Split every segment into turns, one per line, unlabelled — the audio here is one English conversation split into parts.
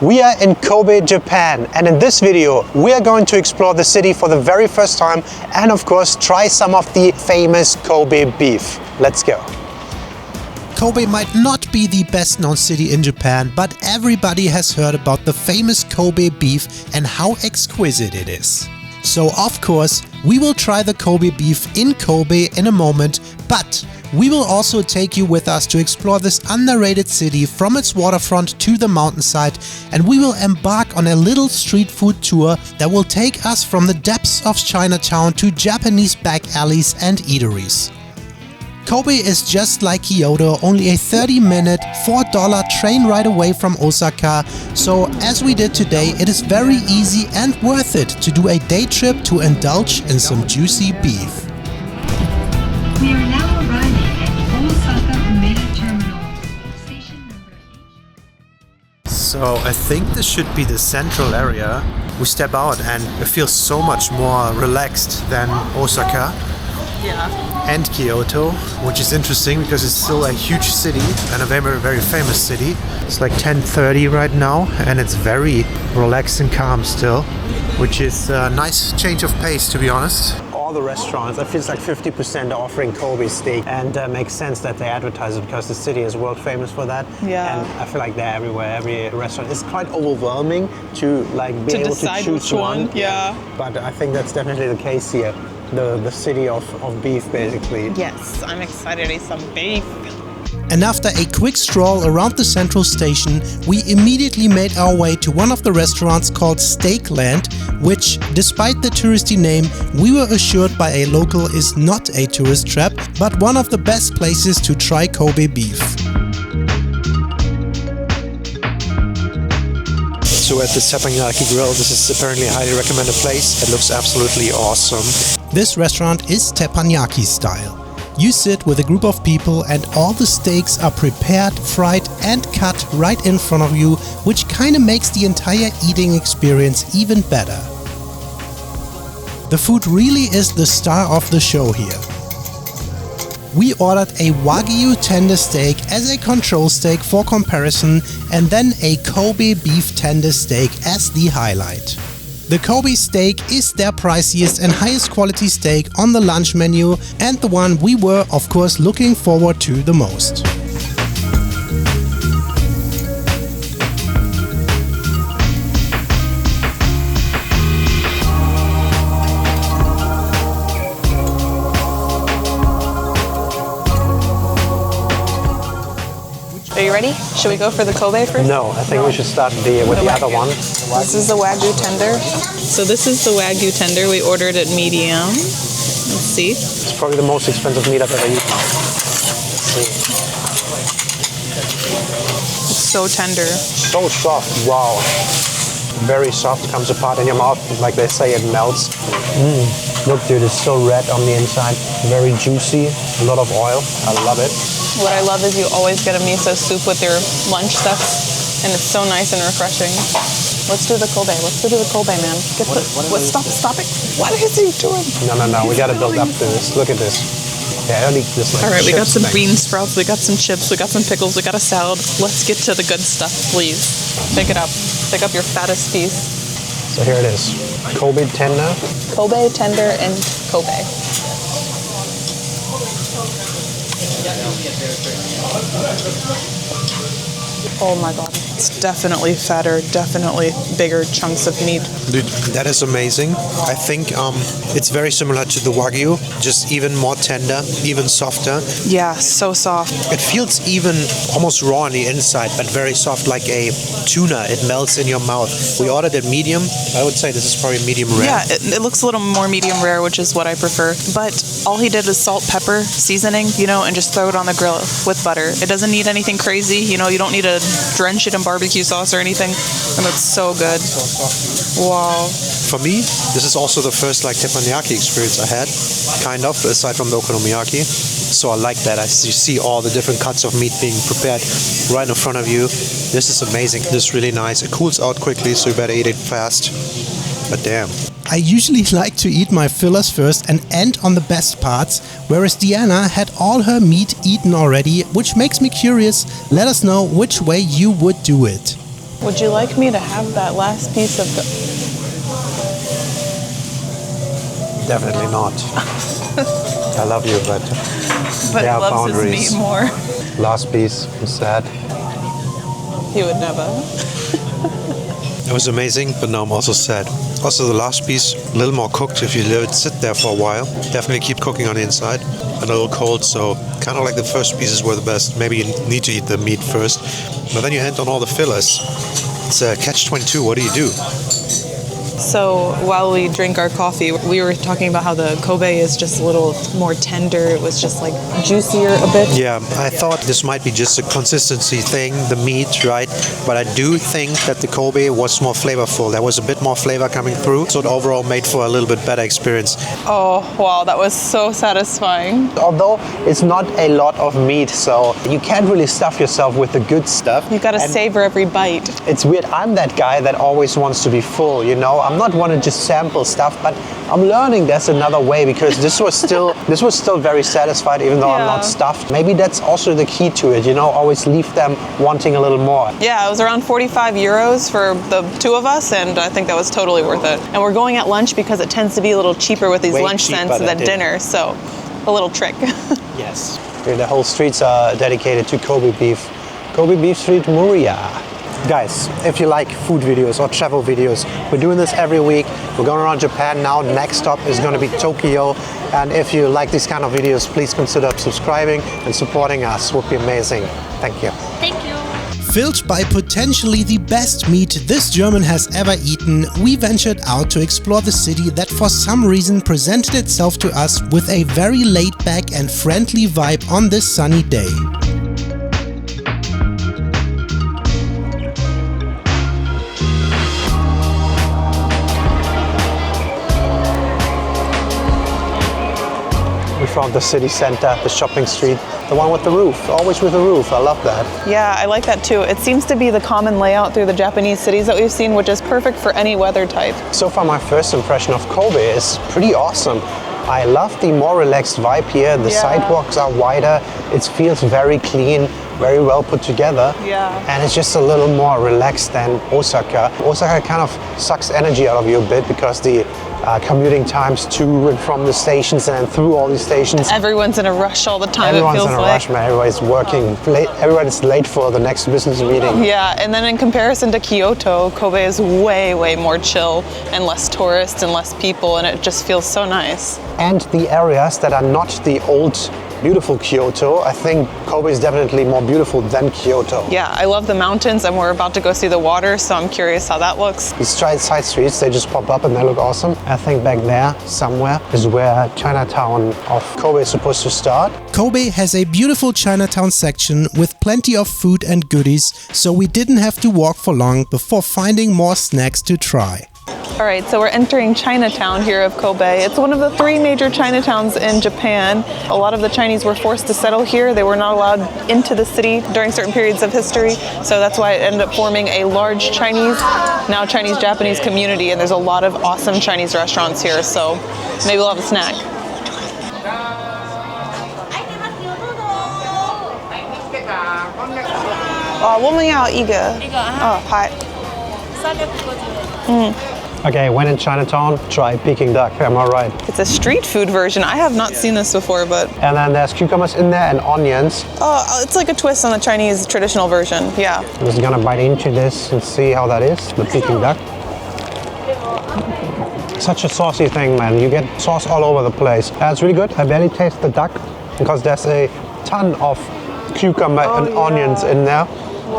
We are in Kobe, Japan, and in this video we are going to explore the city for the very first time and of course try some of the famous Kobe beef. Let's go. Kobe might not be the best known city in Japan, but everybody has heard about the famous Kobe beef and how exquisite it is. So of course we will try the Kobe beef in Kobe in a moment, but we will also take you with us to explore this underrated city from its waterfront to the mountainside, and we will embark on a little street food tour that will take us from the depths of Chinatown to Japanese back alleys and eateries. Kobe is just like Kyoto, only a 30-minute, $4 train ride away from Osaka, so as we did today, it is very easy and worth it to do a day trip to indulge in some juicy beef.
We are now arriving at Osaka Umeda Terminal. Station number 8.
So I think this should be the central area. We step out and it feels so much more relaxed than Osaka. And Kyoto, which is interesting because it's still a huge city and a very, very famous city. It's like 10:30 right now and it's very relaxed and calm still, which is a nice change of pace, to be honest. All the restaurants, it feels like 50% are offering Kobe steak, and makes sense that they advertise it because the city is world famous for that.
Yeah.
And I feel like they're everywhere, every restaurant. It's quite overwhelming to like be able to choose one.
Yeah.
But I think that's definitely the case here. The city of beef, basically.
Yes, I'm excited to eat some beef.
And after a quick stroll around the central station, we immediately made our way to one of the restaurants called Steakland, which, despite the touristy name, we were assured by a local is not a tourist trap, but one of the best places to try Kobe beef. So at the Teppanyaki grill, this is apparently a highly recommended place. It looks absolutely awesome. This restaurant is Teppanyaki style. You sit with a group of people and all the steaks are prepared, fried and cut right in front of you, which kinda makes the entire eating experience even better. The food really is the star of the show here. We ordered a Wagyu tender steak as a control steak for comparison, and then a Kobe beef tender steak as the highlight. The Kobe steak is their priciest and highest quality steak on the lunch menu, and the one we were of course looking forward to the most.
Are you ready? Should we go for the Kobe first?
No, I think we should start with the other one.
This is the Wagyu tender. So this is the Wagyu tender. We ordered it medium. Let's see.
It's probably the most expensive meat I've ever eaten.
It's so tender.
So soft, wow. Very soft, comes apart in your mouth, like they say, it melts. Look dude, it's so red on the inside. Very juicy, a lot of oil. I love it.
What I love is you always get a miso soup with your lunch stuff, and it's so nice and refreshing. Let's do the Kobe. Let's do the Kobe, man. Stop it. What is he doing?
No, we gotta build up to this. Look at this. Yeah, I need this like.
All right, we got some
thing.
bean sprouts, we got some chips, we got some pickles, we got a salad. Let's get to the good stuff, please. Pick it up. Pick up your fattest piece.
So here it is. Kobe tender.
Kobe tender and Kobe. Oh my god, it's definitely fatter, definitely bigger chunks of meat.
Dude, that is amazing. I think it's very similar to the Wagyu, just even more tender, even softer.
Yeah, so soft.
It feels even almost raw on the inside, but very soft like a tuna. It melts in your mouth. We ordered it medium. I would say this is probably medium rare.
Yeah, it looks a little more medium rare, which is what I prefer. But all he did was salt, pepper, seasoning, and just throw it on the grill with butter. It doesn't need anything crazy. You don't need to drench it in barbecue sauce or anything. And it's so good. Wow.
For me, this is also the first teppanyaki experience I had, kind of, aside from the okonomiyaki. So I like that. You see all the different cuts of meat being prepared right in front of you. This is amazing. This is really nice. It cools out quickly, so you better eat it fast. But damn. I usually like to eat my fillers first and end on the best parts, whereas Deana had all her meat eaten already, which makes me curious. Let us know which way you would do it.
Would you like me to have that last piece of
Definitely not. I love you, but
but
there
he
are
loves
boundaries.
his meat more.
Last piece, I'm sad.
He would never.
It was amazing, but now I'm also sad. Also, the last piece, a little more cooked if you let it sit there for a while. Definitely keep cooking on the inside. A little cold, so kind of like the first pieces were the best. Maybe you need to eat the meat first, but then you hand on all the fillers. It's a catch-22. What do you do?
So while we drink our coffee, we were talking about how the Kobe is just a little more tender. It was just like juicier a bit.
Yeah, I thought this might be just a consistency thing, the meat, right? But I do think that the Kobe was more flavorful. There was a bit more flavor coming through, so it overall made for a little bit better experience.
Oh, wow, that was so satisfying.
Although it's not a lot of meat, so you can't really stuff yourself with the good stuff.
You gotta savor every bite.
It's weird. I'm that guy that always wants to be full, you know? I'm not want to just sample stuff, but I'm learning there's another way, because this was still very satisfied, even though I'm not stuffed. Maybe that's also the key to it, you know, always leave them wanting a little more.
Yeah, it was around 45 euros for the two of us, and I think that was totally worth it. And we're going at lunch because it tends to be a little cheaper with these
Way
lunch
cheaper
cents
than
than dinner, so a little trick.
Yes. Here, the whole streets are dedicated to Kobe beef. Kobe Beef Street, Muria. Guys, if you like food videos or travel videos, we're doing this every week. We're going around Japan now. Next stop is going to be Tokyo. And if you like these kind of videos, please consider subscribing and supporting us. Would be amazing. Thank you.
Thank you.
Filled by potentially the best meat this German has ever eaten, we ventured out to explore the city that for some reason presented itself to us with a very laid-back and friendly vibe on this sunny day.
We found the city center, the shopping street, the one with the roof, always with a roof. I love that.
Yeah, I like that too. It seems to be the common layout through the Japanese cities that we've seen, which is perfect for any weather type.
So far, my first impression of Kobe is pretty awesome. I love the more relaxed vibe here. The sidewalks are wider. It feels very clean, very well put together.
Yeah.
And it's just a little more relaxed than Osaka. Osaka kind of sucks energy out of you a bit because the commuting times to and from the stations and through all these stations.
Everyone's in a rush all the time.
Everyone's
it feels
in a
like.
rush, man. Everybody's working late. Everybody's late for the next business meeting.
Yeah, and then in comparison to Kyoto, Kobe is way, way more chill and less tourists and less people, and it just feels so nice.
And the areas that are not the old, beautiful Kyoto, I think Kobe is definitely more beautiful than Kyoto.
Yeah, I love the mountains, and we're about to go see the water, so I'm curious how that looks.
These side streets, they just pop up and they look awesome. I think back there, somewhere, is where Chinatown of Kobe is supposed to start.
Kobe has a beautiful Chinatown section with plenty of food and goodies, so we didn't have to walk for long before finding more snacks to try.
All right, so we're entering Chinatown here of Kobe. It's one of the 3 major Chinatowns in Japan. A lot of the Chinese were forced to settle here. They were not allowed into the city during certain periods of history, so that's why it ended up forming a large Chinese, now Chinese-Japanese community, and there's a lot of awesome Chinese restaurants here, so maybe we'll have a snack. 我们要一个。はい。
Okay, when in Chinatown, try Peking duck, am I right?
It's a street food version. I have not seen this before, but
And then there's cucumbers in there and onions.
it's like a twist on the Chinese traditional version. Yeah.
I'm just gonna bite into this and see how that is, the Peking duck. Such a saucy thing, man. You get sauce all over the place. It's really good. I barely taste the duck because there's a ton of cucumber and onions in there.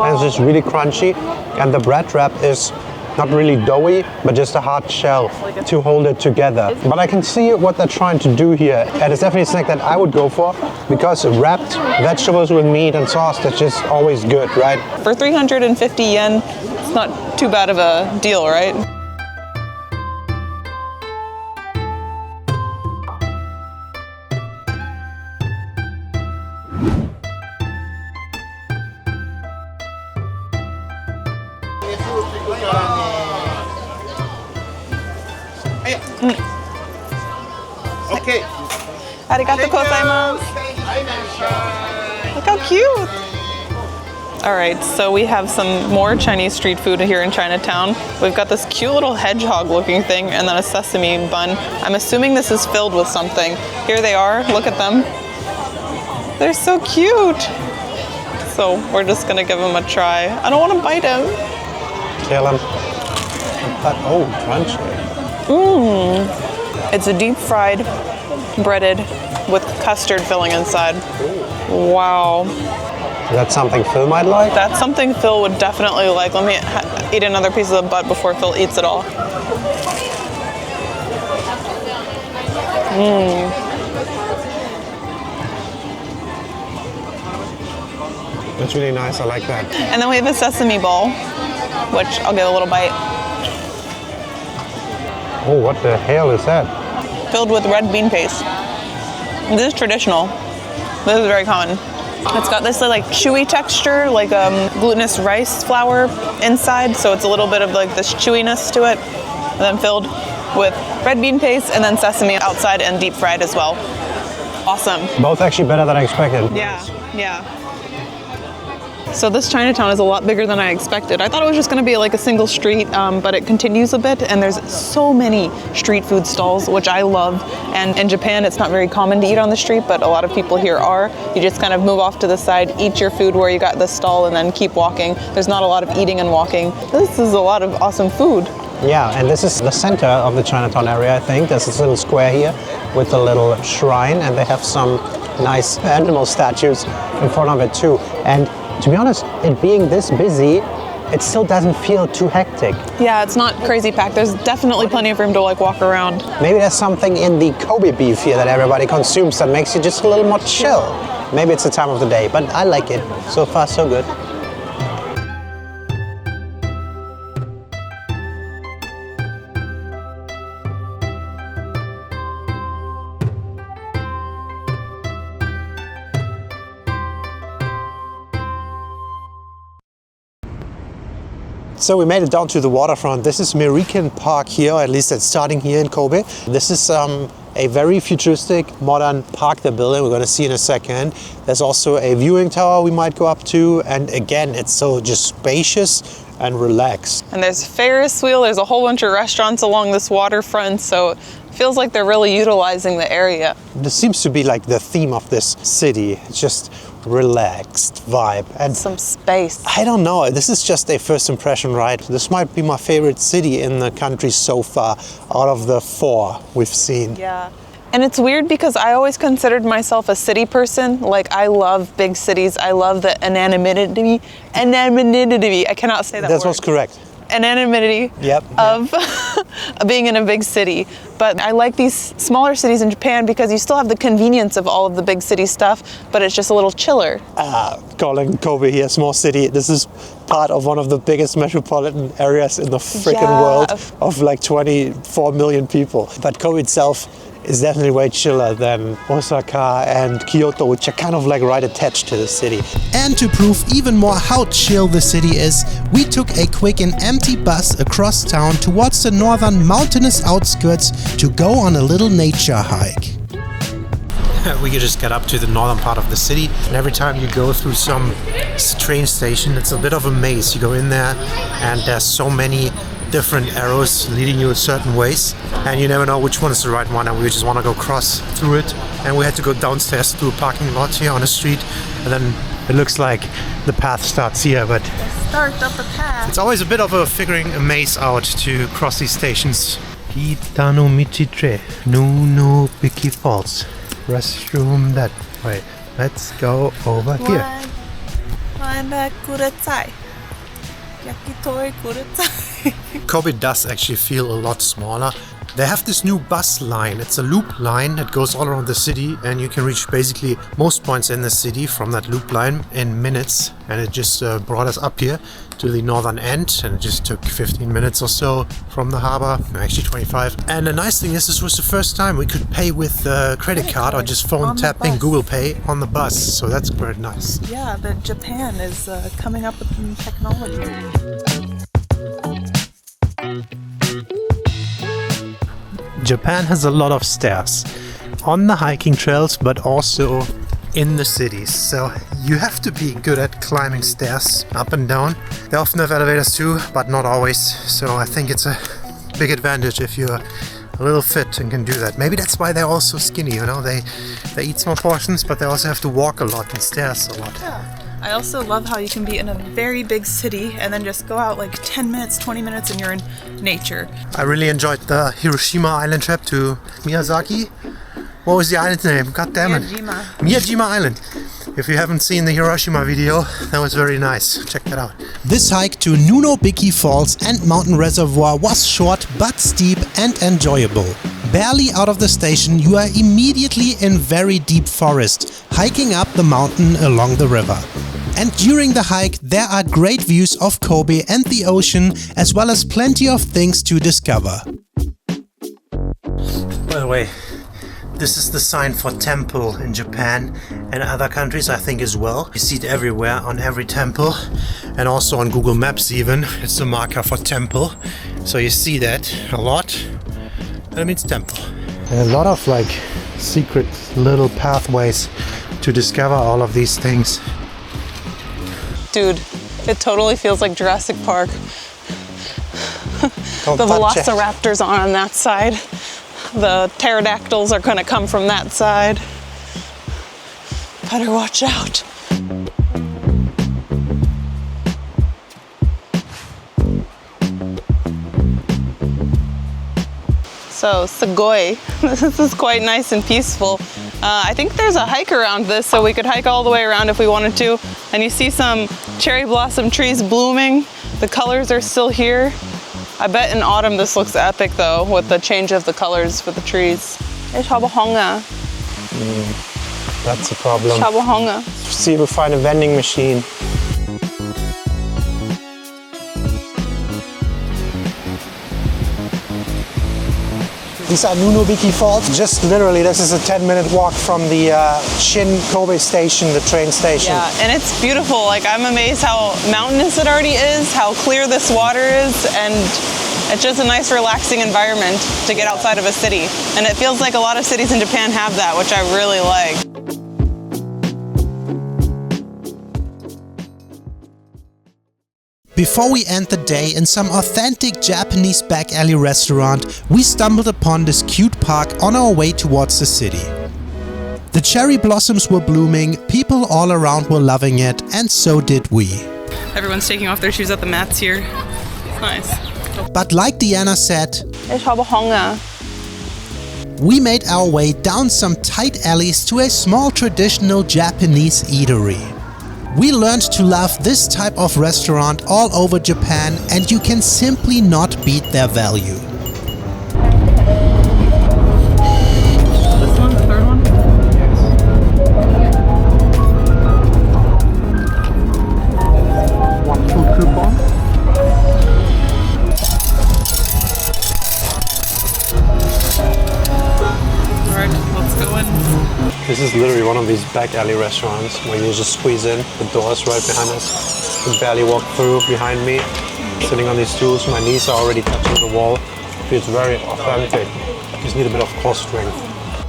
And it's just really crunchy. And the bread wrap is not really doughy, but just a hard shell to hold it together. But I can see what they're trying to do here. And it's definitely a snack that I would go for because wrapped vegetables with meat and sauce, that's just always good, right?
For 350 yen, it's not too bad of a deal, right?
Okay.
Arigatou gozaimasu. Look how cute. All right, so we have some more Chinese street food here in Chinatown. We've got this cute little hedgehog looking thing and then a sesame bun. I'm assuming this is filled with something. Here they are, look at them. They're so cute. So we're just gonna give them a try. I don't wanna bite him.
Kill him. But, oh, crunchy.
It's a deep fried, breaded with custard filling inside. Wow.
Is that something Phil might like?
That's something Phil would definitely like. Let me eat another piece of the butt before Phil eats it all.
It's really nice, I like that.
And then we have a sesame ball, which I'll give a little bite.
Oh, what the hell is that?
Filled with red bean paste. This is traditional. This is very common. It's got this like chewy texture, like glutinous rice flour inside, so it's a little bit of like this chewiness to it. And then filled with red bean paste and then sesame outside and deep fried as well. Awesome.
Both actually better than I expected.
Yeah. So this Chinatown is a lot bigger than I expected. I thought it was just going to be like a single street, but it continues a bit, and there's so many street food stalls, which I love. And in Japan, it's not very common to eat on the street, but a lot of people here are. You just kind of move off to the side, eat your food where you got the stall, and then keep walking. There's not a lot of eating and walking. This is a lot of awesome food.
Yeah, and this is the center of the Chinatown area, I think. There's this little square here with a little shrine, and they have some nice animal statues in front of it too. And to be honest, it being this busy, it still doesn't feel too hectic.
Yeah, it's not crazy packed. There's definitely plenty of room to like walk around.
Maybe there's something in the Kobe beef here that everybody consumes that makes you just a little more chill. Maybe it's the time of the day, but I like it. So far, so good. So we made it down to the waterfront. This is American Park here, or at least it's starting here in Kobe. This is a very futuristic, modern park they're building. We're going to see in a second. There's also a viewing tower we might go up to. And again, it's so just spacious and relaxed.
And there's a Ferris wheel. There's a whole bunch of restaurants along this waterfront. So it feels like they're really utilizing the area.
This seems to be like the theme of this city. It's just relaxed vibe and
some space.
I don't know, this is just a first impression, right? This might be my favorite city in the country so far out of the 4 we've seen.
Yeah. And it's weird because I always considered myself a city person. Like, I love big cities. I love the anonymity. I cannot say that
That's
word.
what's correct.
Anonymity of being in a big city. But I like these smaller cities in Japan because you still have the convenience of all of the big city stuff, but it's just a little chiller.
Calling Kobe here a small city, this is part of one of the biggest metropolitan areas in the freaking world of like 24 million people. But Kobe itself is definitely way chiller than Osaka and Kyoto, which are kind of like right attached to the city.
And to prove even more how chill the city is, we took a quick and empty bus across town towards the northern mountainous outskirts to go on a little nature hike. We could just get up to the northern part of the city, and every time you go through some train station, it's a bit of a maze. You go in there and there's so many different arrows leading you in certain ways, and you never know which one is the right one, and we just want to go cross through it, and we had to go downstairs through a parking lot here on the street, and then it looks like the path starts here, but
Start up the path.
it's always a bit of a figuring a maze out to cross these stations. Hitano Michitre, no Biki Falls. Restroom that way. Let's go over here. Kobe does actually feel a lot smaller. They have this new bus line. It's a loop line that goes all around the city, and you can reach basically most points in the city from that loop line in minutes. And it just brought us up here to the northern end, and it just took 15 minutes or so from the harbor, actually 25. And the nice thing is, this was the first time we could pay with credit card or just phone tapping Google Pay on the bus. So that's very nice.
Yeah, but Japan is coming up with new technology.
Japan has a lot of stairs on the hiking trails, but also in the cities. So
You have to be good at climbing stairs up and down. They often have elevators too, but not always. So I think it's a big advantage if you're a little fit and can do that. Maybe that's why they're all so skinny, you know, they eat small portions, but they also have to walk a lot and stairs a lot.
Yeah. I also love how you can be in a very big city and then just go out like 10 minutes, 20 minutes and you're in nature.
I really enjoyed the Hiroshima island trip to Miyazaki. What was the island name? God damn it. Miyajima Island. If you haven't seen the Hiroshima video, that was very nice. Check that out.
This hike to Nunobiki Falls and Mountain Reservoir was short but steep and enjoyable. Barely out of the station, you are immediately in very deep forest, hiking up the mountain along the river. And during the hike, there are great views of Kobe and the ocean, as well as plenty of things to discover.
By the way, this is the sign for temple in Japan and other countries, I think, as well. You see it everywhere on every temple and also on Google Maps even. It's a marker for temple. So you see that a lot. That means temple. And a lot of like secret little pathways to discover all of these things.
Dude, it totally feels like Jurassic Park.
Don't
The
touch it.
velociraptors are on that side. The pterodactyls are gonna come from that side. Better watch out. So, Sugoi, this is quite nice and peaceful. I think there's a hike around this, so we could hike all the way around if we wanted to. And you see some cherry blossom trees blooming. The colors are still here. I bet in autumn this looks epic though, with the change of the colors for the trees.
That's a problem. See if we find a vending machine. These are Nunobiki Falls. Just literally, this is a 10-minute walk from the Shin Kobe station, the train station.
Yeah, and it's beautiful. Like, I'm amazed how mountainous it already is, how clear this water is, and it's just a nice relaxing environment to get outside of a city. And it feels like a lot of cities in Japan have that, which I really like.
Before we end the day in some authentic Japanese back alley restaurant, we stumbled upon this cute park on our way towards the city. The cherry blossoms were blooming, people all around were loving it, and so did we.
Everyone's taking off their shoes at the mats here. It's nice.
But like Deana said,
Ich habe Hunger.
we made our way down some tight alleys to a small traditional Japanese eatery. We learned to love this type of restaurant all over Japan, and you can simply not beat their value.
This one, the third one?
One food coupon.
Alright, let's go in.
This is literally one of these back alley restaurants where you just squeeze in. The door's right behind us. You can barely walk through behind me. Sitting on these stools, my knees are already touching the wall. It feels very authentic. Just need a bit of core strength.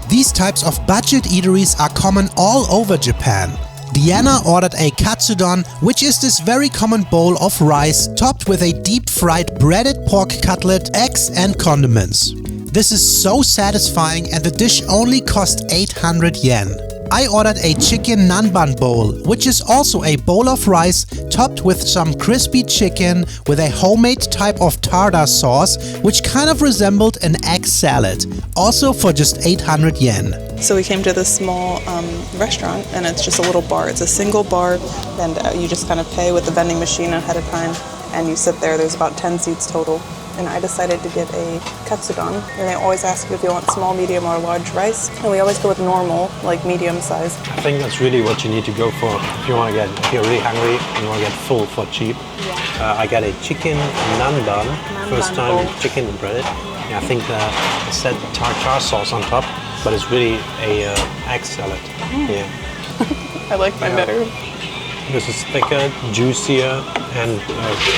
These types of budget eateries are common all over Japan. Deana ordered a katsudon, which is this very common bowl of rice topped with a deep-fried breaded pork cutlet, eggs and condiments. This is so satisfying, and the dish only cost 800 yen. I ordered a chicken nanban bowl, which is also a bowl of rice topped with some crispy chicken with a homemade type of tartar sauce, which kind of resembled an egg salad, also for just 800 yen.
So we came to this small restaurant, and it's just a little bar. It's a single bar, and you just kind of pay with the vending machine ahead of time, and you sit there. There's about 10 seats total. And I decided to get a katsudon, and they always ask you if you want small, medium, or large rice, and we always go with normal, like medium size.
I think that's really what you need to go for if you want to if you're really hungry and you want to get full for cheap.
Yeah.
I got a chicken nanban, first time
bowl.
chicken breaded. Yeah, I think it said tartar sauce on top, but it's really a egg salad. Yeah.
I like mine better.
This is thicker, juicier, and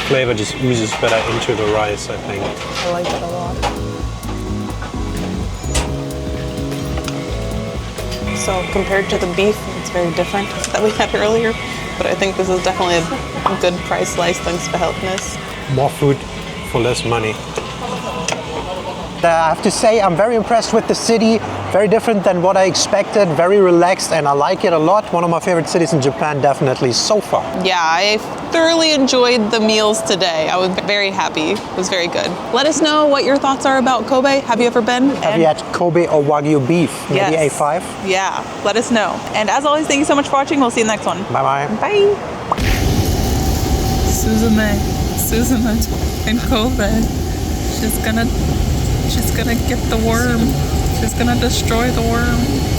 flavor just oozes better into the rice, I think.
I like it a lot. So compared to the beef, it's very different that we had earlier. But I think this is definitely a good price slice thanks to healthiness.
More food for less money. I have to say I'm very impressed with the city. Very different than what I expected. Very relaxed, and I like it a lot. One of my favorite cities in Japan, definitely so far.
Yeah, I thoroughly enjoyed the meals today. I was very happy. It was very good. Let us know what your thoughts are about Kobe. Have you ever been?
Have you had Kobe or Wagyu beef? Maybe
Yes.
A5?
Yeah, let us know. And as always, thank you so much for watching. We'll see you in the next one.
Bye-bye.
Bye. Suzume in Kobe. She's gonna get the worm. She's gonna destroy the worm.